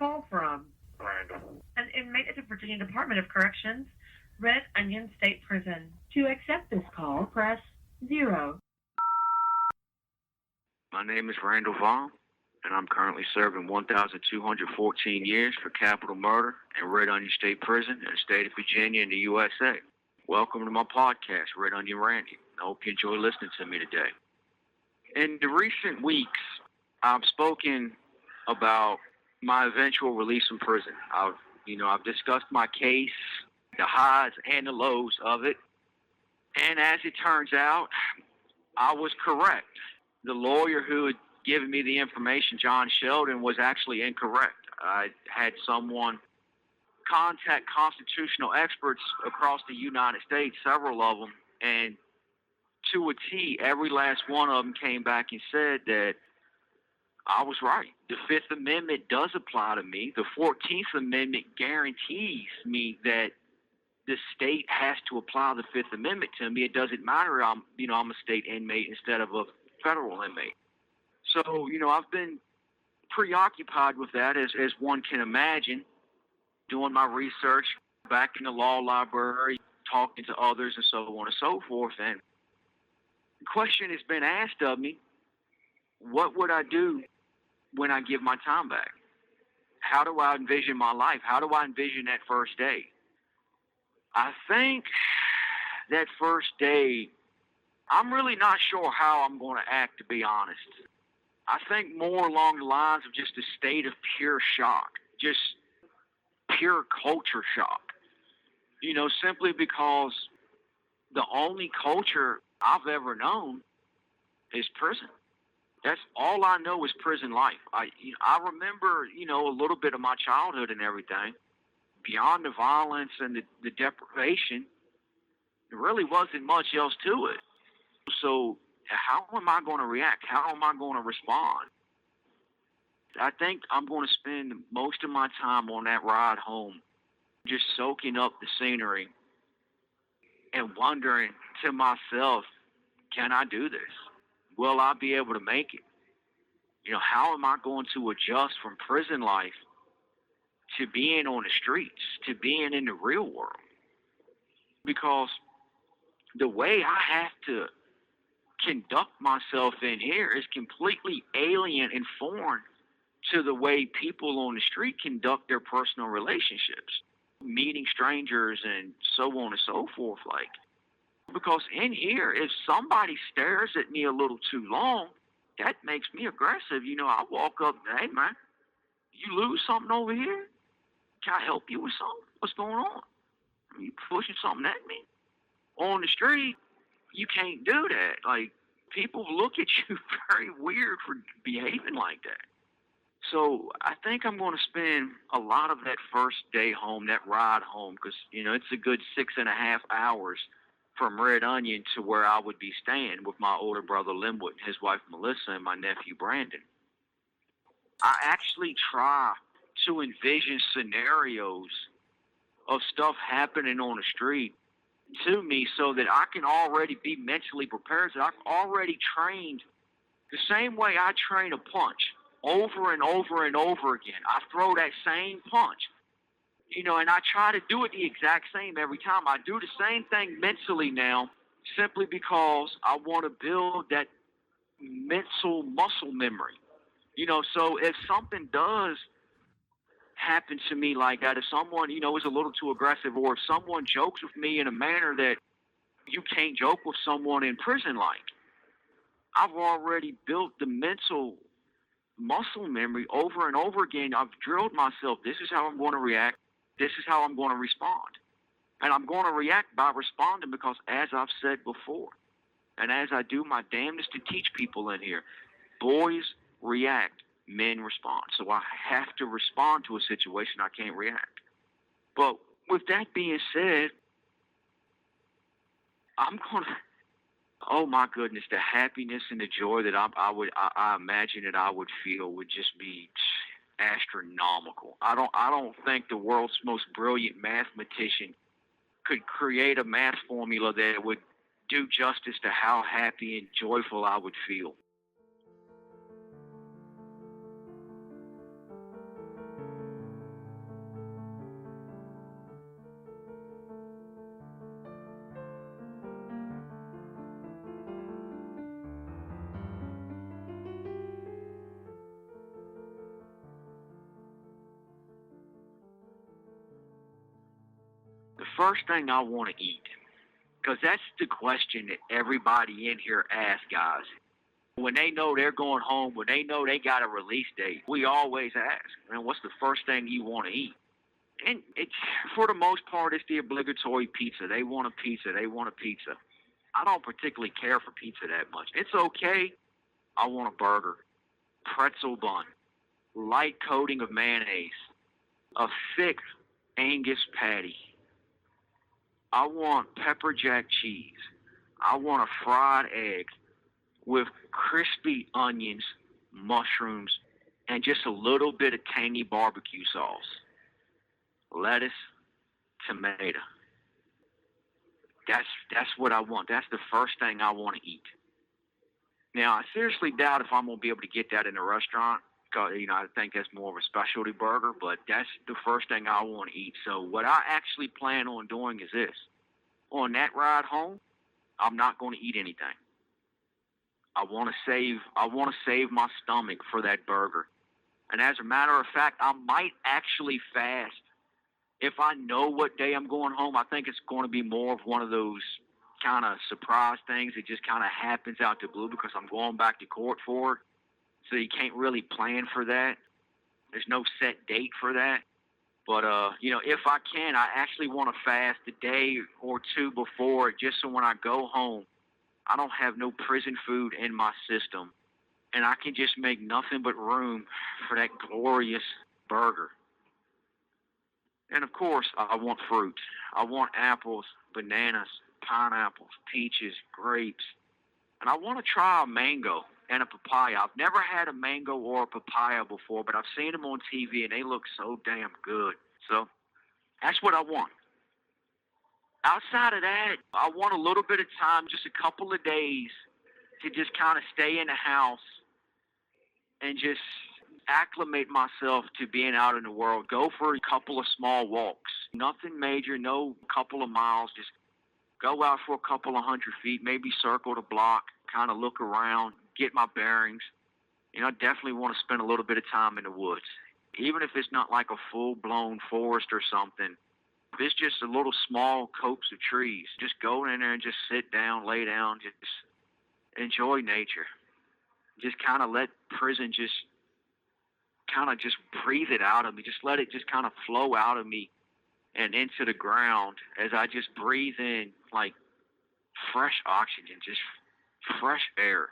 call from? Randall. An inmate at the Virginia Department of Corrections, Red Onion State Prison. To accept this call, press 0. My name is Randall Via, and I'm currently serving 1,214 years for capital murder in Red Onion State Prison in the state of Virginia in the USA. Welcome to my podcast, Red Onion Randy. I hope you enjoy listening to me today. In the recent weeks, I've spoken about my eventual release from prison. I've discussed my case, the highs and the lows of it. And as it turns out, I was correct. The lawyer who had given me the information, John Sheldon, was actually incorrect. I had someone contact constitutional experts across the United States, several of them, and to a T, every last one of them came back and said that I was right. The Fifth Amendment does apply to me. The 14th Amendment guarantees me that the state has to apply the Fifth Amendment to me. It doesn't matter. I'm a state inmate instead of a federal inmate. So, I've been preoccupied with that, as one can imagine, doing my research, back in the law library, talking to others and so on and so forth. And the question has been asked of me, what would I do when I give my time back? How do I envision my life? How do I envision that first day? I think that first day, I'm really not sure how I'm going to act, to be honest. I think more along the lines of just a state of pure shock, just pure culture shock. Simply because the only culture I've ever known is prison. That's all I know is prison life. I remember, a little bit of my childhood and everything. Beyond the violence and the deprivation, there really wasn't much else to it. So how am I going to react? How am I going to respond? I think I'm going to spend most of my time on that ride home just soaking up the scenery and wondering to myself, can I do this? Will I be able to make it? How am I going to adjust from prison life to being on the streets, to being in the real world? Because the way I have to conduct myself in here is completely alien and foreign to the way people on the street conduct their personal relationships, meeting strangers and so on and so forth. Because in here, if somebody stares at me a little too long, that makes me aggressive. I walk up, hey man, you lose something over here? Can I help you with something? What's going on? You pushing something at me? On the street, you can't do that. People look at you very weird for behaving like that. So I think I'm going to spend a lot of that first day home, that ride home, because, it's a good 6.5 hours from Red Onion to where I would be staying with my older brother Linwood, his wife Melissa, and my nephew Brandon. I actually try to envision scenarios of stuff happening on the street to me so that I can already be mentally prepared, that I've already trained the same way I train a punch over and over and over again. I throw that same punch, and I try to do it the exact same every time. I do the same thing mentally now simply because I want to build that mental muscle memory. So if something does happen to me like that, if someone, is a little too aggressive, or if someone jokes with me in a manner that you can't joke with someone in prison I've already built the mental muscle memory over and over again. I've drilled myself. This is how I'm going to react. This is how I'm going to respond. And I'm going to react by responding because, as I've said before, and as I do my damnedest to teach people in here, boys react, men respond. So I have to respond to a situation. I can't react. But with that being said, I'm going to, oh my goodness, the happiness and the joy that I imagine that I would feel would just be astronomical. I don't think the world's most brilliant mathematician could create a math formula that would do justice to how happy and joyful I would feel. first thing I want to eat? Because that's the question that everybody in here asks, guys. When they know they're going home, when they know they got a release date, we always ask, man, what's the first thing you want to eat? And it's, for the most part, it's the obligatory pizza. They want a pizza. They want a pizza. I don't particularly care for pizza that much. It's okay. I want a burger, pretzel bun, light coating of mayonnaise, a thick Angus patty. I want pepper jack cheese. I want a fried egg with crispy onions, mushrooms, and just a little bit of tangy barbecue sauce. Lettuce, tomato. That's what I want. That's the first thing I want to eat. Now, I seriously doubt if I'm going to be able to get that in a restaurant. Because, I think that's more of a specialty burger, but that's the first thing I want to eat. So what I actually plan on doing is this. On that ride home, I'm not going to eat anything. I want to save my stomach for that burger. And as a matter of fact, I might actually fast. If I know what day I'm going home, I think it's going to be more of one of those kind of surprise things that just kind of happens out the blue because I'm going back to court for it. So you can't really plan for that. There's no set date for that. But, if I can, I actually want to fast a day or two before just so when I go home, I don't have no prison food in my system. And I can just make nothing but room for that glorious burger. And, of course, I want fruit. I want apples, bananas, pineapples, peaches, grapes. And I want to try a mango and a papaya. I've never had a mango or a papaya before, but I've seen them on TV, and they look so damn good. So that's what I want. Outside of that, I want a little bit of time, just a couple of days, to just kind of stay in the house and just acclimate myself to being out in the world. Go for a couple of small walks. Nothing major, no couple of miles. Just go out for a couple of 100 feet, maybe circle the block, kind of look around, get my bearings. I definitely want to spend a little bit of time in the woods. Even if it's not like a full-blown forest or something, if it's just a little small copse of trees, just go in there and just sit down, lay down, just enjoy nature. Just kind of let prison just breathe it out of me. Just let it just kind of flow out of me and into the ground as I just breathe in like fresh oxygen, just fresh air.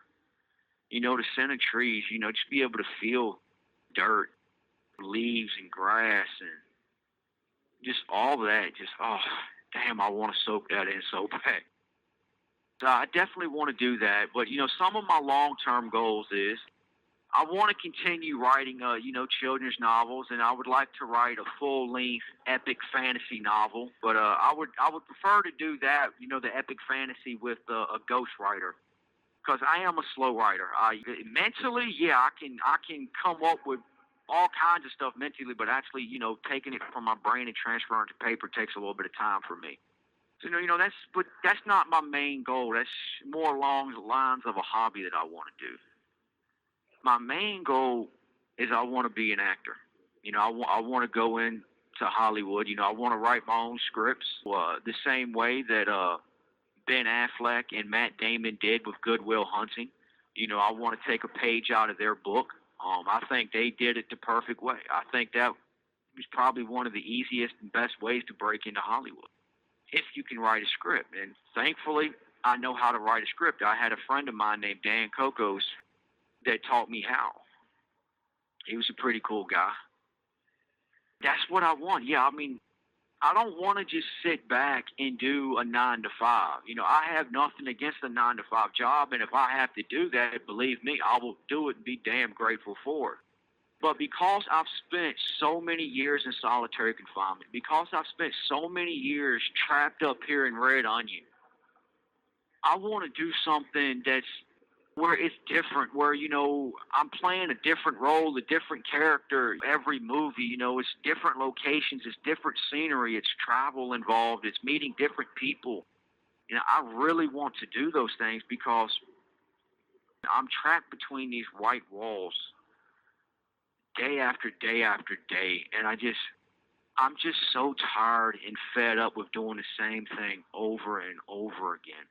The scent of trees, just be able to feel dirt, leaves and grass and just all that. Just, damn, I want to soak that in so bad. So I definitely want to do that. But, some of my long-term goals is I want to continue writing, children's novels, and I would like to write a full-length epic fantasy novel. But I would prefer to do that, the epic fantasy with a ghostwriter, because I am a slow writer. Mentally, I can come up with all kinds of stuff mentally, but actually, taking it from my brain and transferring it to paper takes a little bit of time for me. So, that's not my main goal. That's more along the lines of a hobby that I want to do. My main goal is I want to be an actor. I want to go into Hollywood. I want to write my own scripts the same way that Ben Affleck and Matt Damon did with Good Will Hunting. I want to take a page out of their book. I think they did it the perfect way. I think that was probably one of the easiest and best ways to break into Hollywood, if you can write a script. And thankfully, I know how to write a script. I had a friend of mine named Dan Cocos that taught me how. He was a pretty cool guy. That's what I want. I don't want to just sit back and do a 9 to 5. I have nothing against a 9 to 5 job, and if I have to do that, believe me, I will do it and be damn grateful for it. But because I've spent so many years in solitary confinement, because I've spent so many years trapped up here in Red Onion, I want to do something that's where it's different, where, I'm playing a different role, a different character every movie. It's different locations, it's different scenery, it's travel involved, it's meeting different people. I really want to do those things because I'm trapped between these white walls day after day after day, and I I'm just so tired and fed up with doing the same thing over and over again.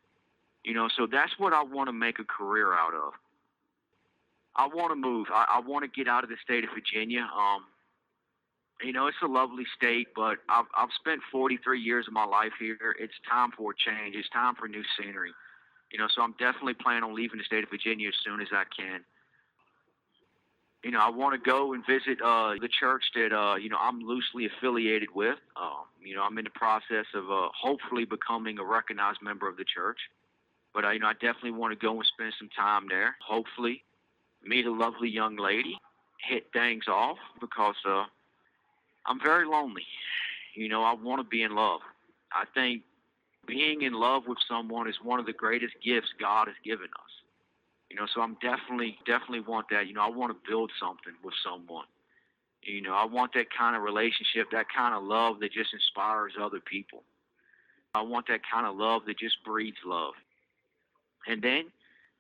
So that's what I want to make a career out of. I want to move. I want to get out of the state of Virginia. It's a lovely state, but I've spent 43 years of my life here. It's time for a change. It's time for new scenery. So I'm definitely planning on leaving the state of Virginia as soon as I can. I want to go and visit the church that I'm loosely affiliated with. I'm in the process of hopefully becoming a recognized member of the church. But I definitely want to go and spend some time there. Hopefully, meet a lovely young lady, hit things off because I'm very lonely. I want to be in love. I think being in love with someone is one of the greatest gifts God has given us. So I'm definitely want that. I want to build something with someone. I want that kind of relationship, that kind of love that just inspires other people. I want that kind of love that just breeds love. And then,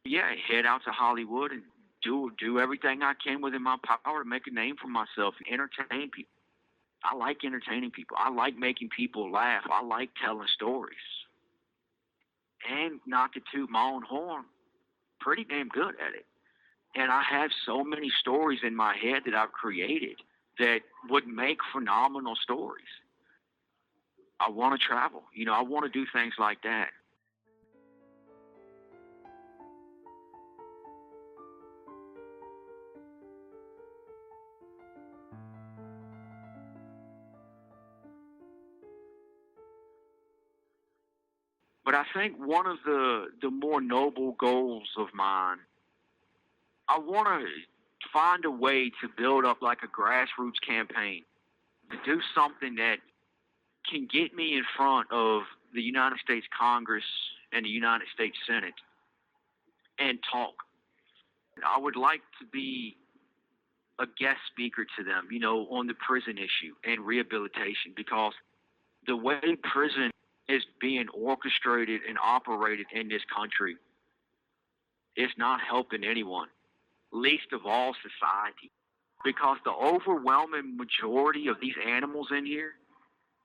head out to Hollywood and do everything I can within my power to make a name for myself and entertain people. I like entertaining people. I like making people laugh. I like telling stories. And not to toot my own horn, pretty damn good at it. And I have so many stories in my head that I've created that would make phenomenal stories. I want to travel. I want to do things like that. But I think one of the more noble goals of mine, I want to find a way to build up like a grassroots campaign, to do something that can get me in front of the United States Congress and the United States Senate and talk. I would like to be a guest speaker to them, on the prison issue and rehabilitation, because the way prison is being orchestrated and operated in this country is not helping anyone, least of all society. Because the overwhelming majority of these animals in here,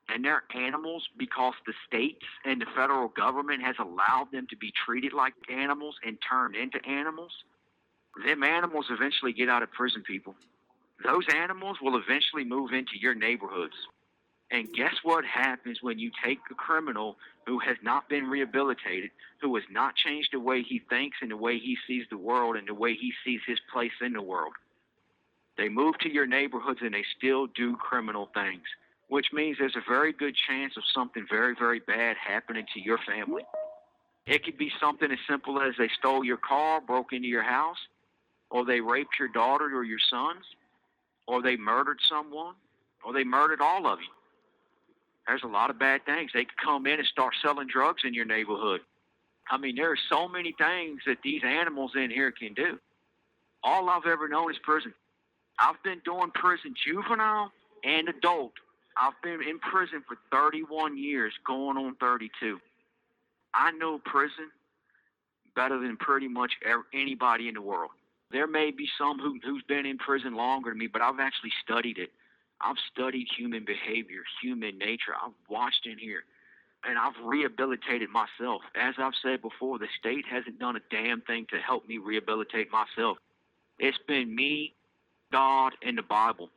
and they're animals because the states and the federal government has allowed them to be treated like animals and turned into animals, them animals eventually get out of prison, people. Those animals will eventually move into your neighborhoods. And guess what happens when you take a criminal who has not been rehabilitated, who has not changed the way he thinks and the way he sees the world and the way he sees his place in the world? They move to your neighborhoods and they still do criminal things, which means there's a very good chance of something very, very bad happening to your family. It could be something as simple as they stole your car, broke into your house, or they raped your daughter or your sons, or they murdered someone, or they murdered all of you. There's a lot of bad things. They could come in and start selling drugs in your neighborhood. I mean, there are so many things that these animals in here can do. All I've ever known is prison. I've been doing prison juvenile and adult. I've been in prison for 31 years, going on 32. I know prison better than pretty much anybody in the world. There may be some who's been in prison longer than me, but I've actually studied it. I've studied human behavior, human nature. I've watched in here, and I've rehabilitated myself. As I've said before, the state hasn't done a damn thing to help me rehabilitate myself. It's been me, God, and the Bible.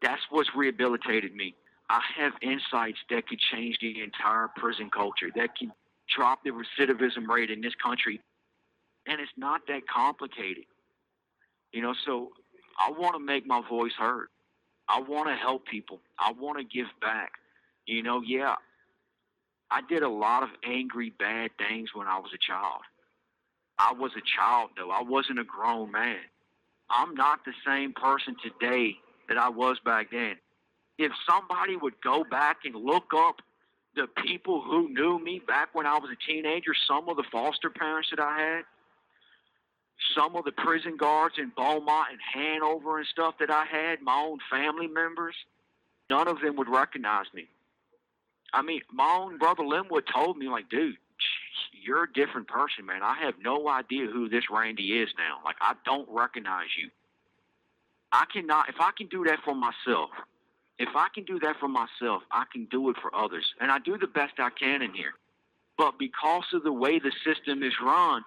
That's what's rehabilitated me. I have insights that could change the entire prison culture, that can drop the recidivism rate in this country. And it's not that complicated. So I want to make my voice heard. I want to help people. I want to give back. I did a lot of angry, bad things when I was a child. I was a child, though. I wasn't a grown man. I'm not the same person today that I was back then. If somebody would go back and look up the people who knew me back when I was a teenager, some of the foster parents that I had, some of the prison guards in Beaumont and Hanover and stuff that I had, my own family members, none of them would recognize me. I mean, my own brother Linwood told me, like, dude, you're a different person, man. I have no idea who this Randy is now. I don't recognize you. If I can do that for myself, If I can do that for myself, I can do it for others. And I do the best I can in here. But because of the way the system is run,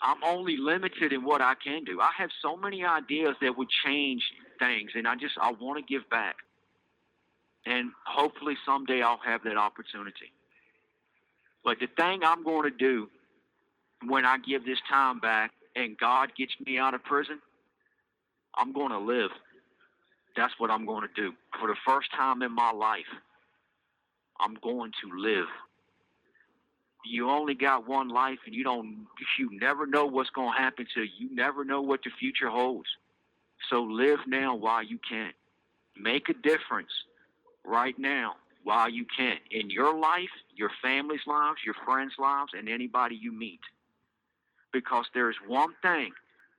I'm only limited in what I can do. I have so many ideas that would change things, and I want to give back. And hopefully someday I'll have that opportunity. But the thing I'm going to do when I give this time back and God gets me out of prison, I'm going to live. That's what I'm going to do. For the first time in my life, I'm going to live. You only got one life, and you never know what's going to happen to you. You never know what the future holds. So live now while you can. Make a difference right now while you can in your life, your family's lives, your friends' lives, and anybody you meet. Because there's one thing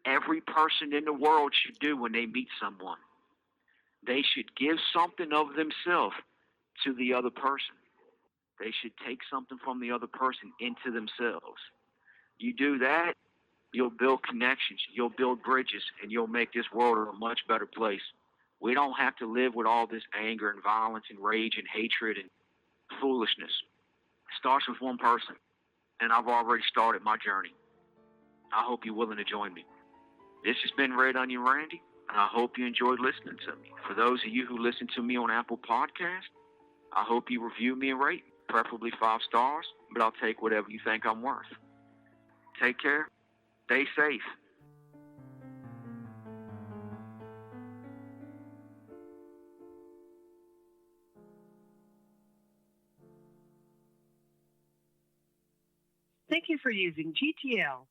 every person in the world should do when they meet someone. They should give something of themselves to the other person. They should take something from the other person into themselves. You do that, you'll build connections, you'll build bridges, and you'll make this world a much better place. We don't have to live with all this anger and violence and rage and hatred and foolishness. It starts with one person, and I've already started my journey. I hope you're willing to join me. This has been Red Onion Randy, and I hope you enjoyed listening to me. For those of you who listen to me on Apple Podcasts, I hope you review me and rate, preferably 5 stars, but I'll take whatever you think I'm worth. Take care. Stay safe. Thank you for using GTL.